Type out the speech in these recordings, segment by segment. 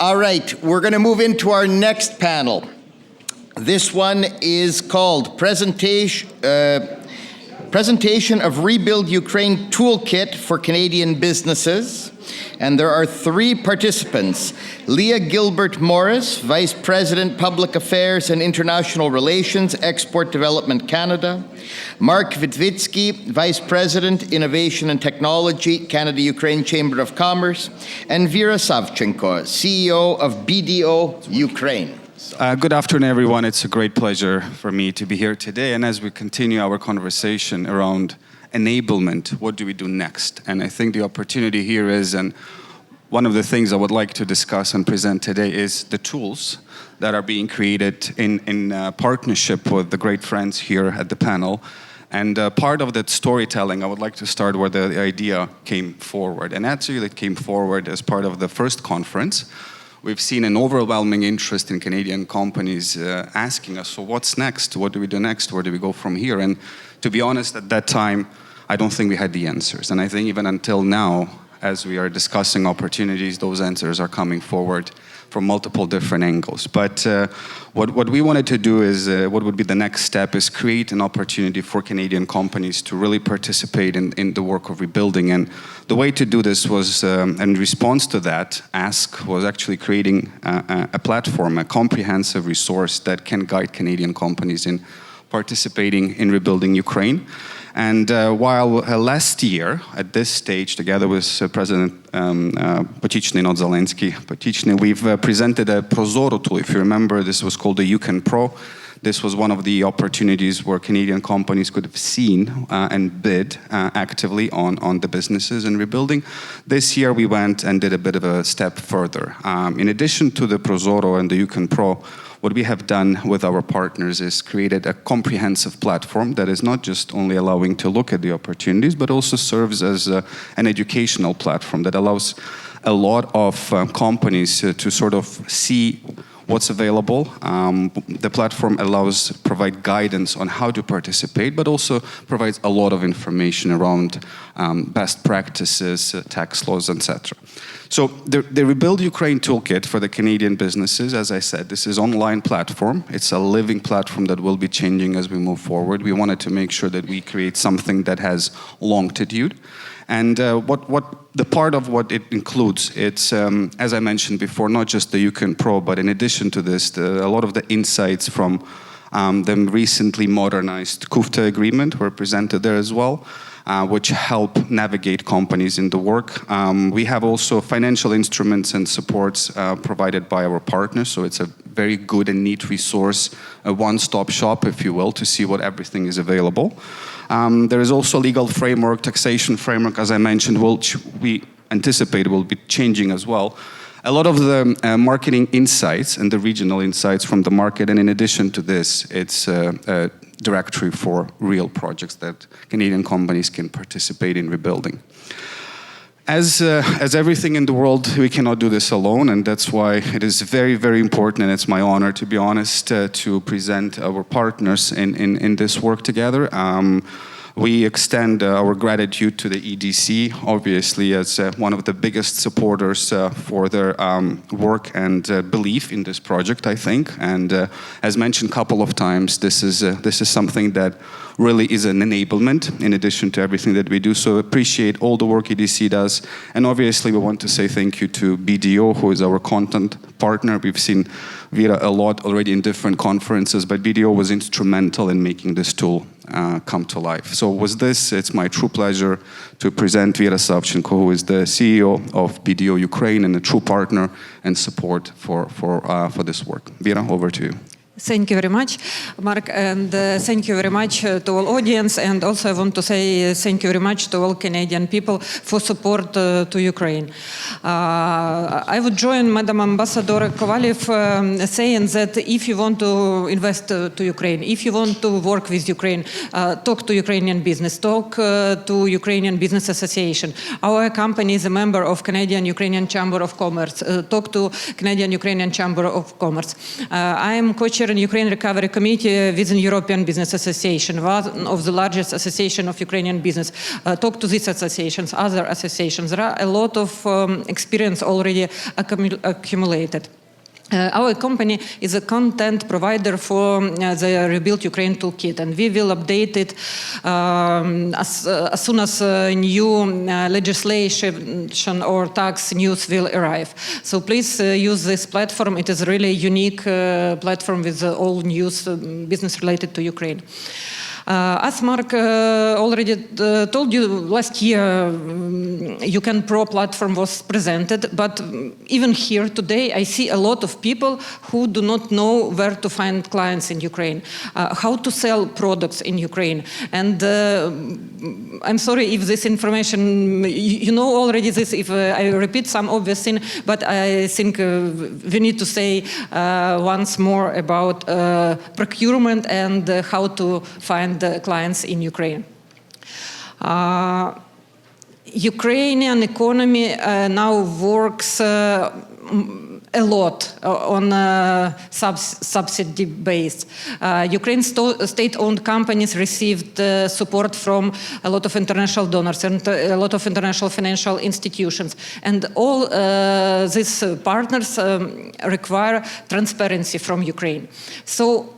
All right, we're going to move into our next panel. This one is called Presentation of Rebuild Ukraine Toolkit for Canadian Businesses. And there are three participants: Leah Gilbert-Morris, Vice President, Public Affairs and International Relations, Export Development Canada; Mark Witwicki, Vice President, Innovation and Technology, Canada-Ukraine Chamber of Commerce; and Vera Savchenko, CEO of BDO Ukraine. Good afternoon, everyone. It's a great pleasure for me to be here today. And as we continue our conversation around enablement, what do we do next? And I think the opportunity here is, and one of the things I would like to discuss and present today is the tools that are being created in partnership with the great friends here at the panel. And part of that storytelling, I would like to start where the idea came forward. And actually it came forward as part of the first conference. We've seen an overwhelming interest in Canadian companies asking us, so what's next? What do we do next? Where do we go from here? And to be honest, at that time, I don't think we had the answers. And I think even until now, as we are discussing opportunities, those answers are coming forward from multiple different angles. But what we wanted to do is, what would be the next step is create an opportunity for Canadian companies to really participate in the work of rebuilding. And the way to do this was, in response to that ask, was actually creating a platform, a comprehensive resource that can guide Canadian companies in participating in rebuilding Ukraine. And while last year, at this stage, together with President Potichny, not Zelensky, Potichny, we've presented a Prozoro tool. If you remember, this was called the UCAN Pro. This was one of the opportunities where Canadian companies could have seen and bid actively on the businesses in rebuilding. This year, we went and did a bit of a step further. In addition to the Prozoro and the UCAN Pro, what we have done with our partners is created a comprehensive platform that is not just only allowing to look at the opportunities, but also serves as an educational platform that allows a lot of companies to sort of see what's available. The platform provide guidance on how to participate, but also provides a lot of information around best practices, tax laws, etc. So the Rebuild Ukraine Toolkit for the Canadian businesses, as I said, this is an online platform. It's a living platform that will be changing as we move forward. We wanted to make sure that we create something that has longitude. And what the part of what it includes, it's, as I mentioned before, not just the UCAN Pro, but in addition to this, a lot of the insights from the recently modernized CUFTA agreement were presented there as well, which help navigate companies in the work. We have also financial instruments and supports provided by our partners, so it's a very good and neat resource, a one-stop shop, if you will, to see what everything is available. There is also legal framework, taxation framework, as I mentioned, we anticipate will be changing as well. A lot of the marketing insights and the regional insights from the market, and in addition to this, it's a directory for real projects that Canadian companies can participate in rebuilding. As everything in the world, we cannot do this alone, and that's why it is very, very important, and it's my honor, to be honest, to present our partners in this work together. We extend our gratitude to the EDC, obviously, as one of the biggest supporters for their work and belief in this project, I think. And as mentioned a couple of times, this is something that really is an enablement in addition to everything that we do. So appreciate all the work EDC does. And obviously, we want to say thank you to BDO, who is our content partner. We've seen Vera a lot already in different conferences, but BDO was instrumental in making this tool come to life. So with this, it's my true pleasure to present Vera Savchenko, who is the CEO of BDO Ukraine and a true partner and support for this work. Vera, over to you. Thank you very much, Mark, and thank you very much to all audience. And also I want to say thank you very much to all Canadian people for support to Ukraine. I would join Madam Ambassador Kovalev saying that if you want to invest to Ukraine, if you want to work with Ukraine, talk to Ukrainian business, talk to Ukrainian Business Association. Our company is a member of Canadian-Ukrainian Chamber of Commerce. Talk to Canadian-Ukrainian Chamber of Commerce. I am co-chair chair in Ukraine Recovery Committee within European Business Association, one of the largest association of Ukrainian business. Talk to these associations, other associations. There are a lot of experience already accumulated. Our company is a content provider for the Rebuild Ukraine Toolkit, and we will update it as soon as new legislation or tax news will arrive. So please use this platform. It is really a unique platform with all news business related to Ukraine. As Mark already told you, last year UK Pro platform was presented, but even here today I see a lot of people who do not know where to find clients in Ukraine, how to sell products in Ukraine. And I'm sorry if this information, you know already this, if I repeat some obvious thing, but I think we need to say once more about procurement and how to find the clients in Ukraine. Ukrainian economy now works a lot on subsidy base. Ukraine state-owned companies received support from a lot of international donors and a lot of international financial institutions. And all these partners require transparency from Ukraine. So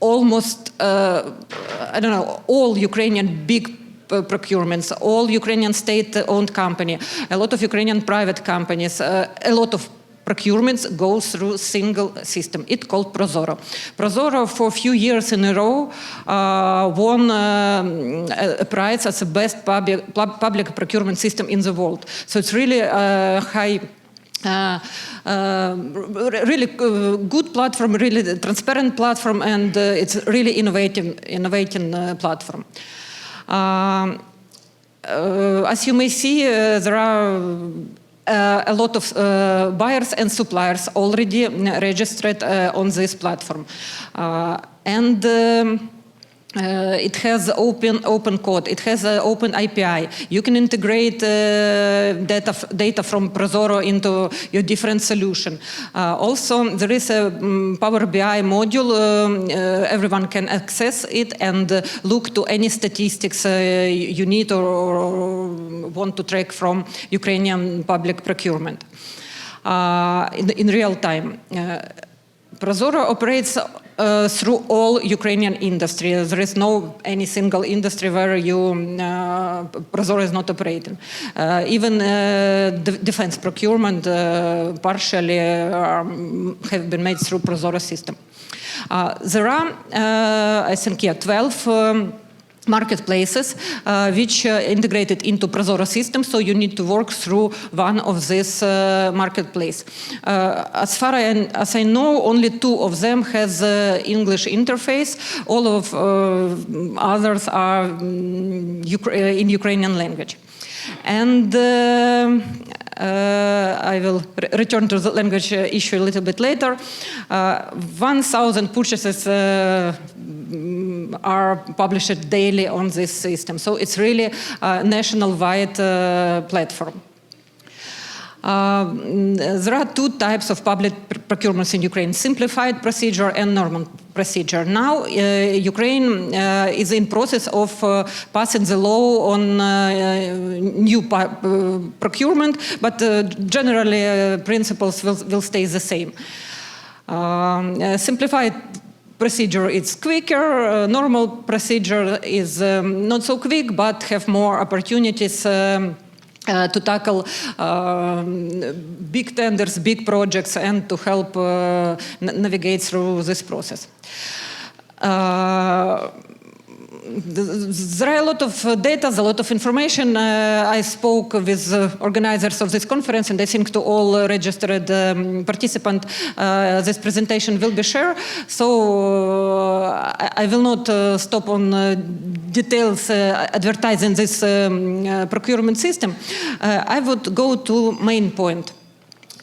almost, all Ukrainian big procurements, all Ukrainian state-owned company, a lot of Ukrainian private companies, a lot of procurements go through single system. It's called Prozoro. Prozoro for a few years in a row won a prize as the best public procurement system in the world. So it's really high. Really good platform, really transparent platform, and it's really innovating platform. As you may see, there are a lot of buyers and suppliers already registered on this platform, and it has open code. It has an open API. You can integrate data from Prozoro into your different solution. Also, there is a Power BI module. Everyone can access it and look to any statistics you need or want to track from Ukrainian public procurement in real time. Prozoro operates through all Ukrainian industry. There is no any single industry where Prozoro is not operating. Even defense procurement partially have been made through Prozoro system. There are, I think, 12 marketplaces which integrated into Prozoro system, so you need to work through one of these marketplace. As far as I know, only 2 of them has English interface. All of others are in Ukrainian language. And I will return to the language issue a little bit later. 1,000 purchases are published daily on this system. So it's really a national-wide platform. There are 2 types of public procurements in Ukraine: simplified procedure and normal procedure. Now, Ukraine is in process of passing the law on new procurement, but generally principles will stay the same. Simplified procedure is quicker. Normal procedure is not so quick, but have more opportunities to tackle big tenders, big projects, and to help navigate through this process. There are a lot of data, a lot of information. I spoke with organizers of this conference, and I think to all registered participants, this presentation will be shared. So I will not stop on details advertising this procurement system. I would go to main point.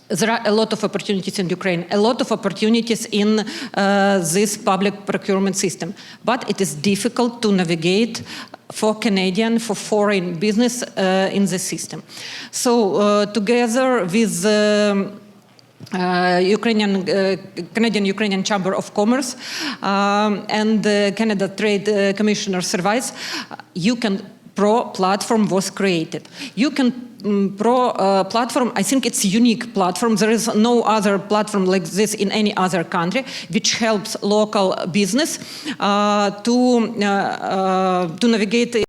There are a lot of opportunities in Ukraine, a lot of opportunities in this public procurement system, but it is difficult to navigate for Canadian, for foreign business in the system. So together with Canadian-Ukrainian Chamber of Commerce and the Canada Trade Commissioner's advice, Pro platform was created. Pro platform, I think it's a unique platform. There is no other platform like this in any other country, which helps local business to navigate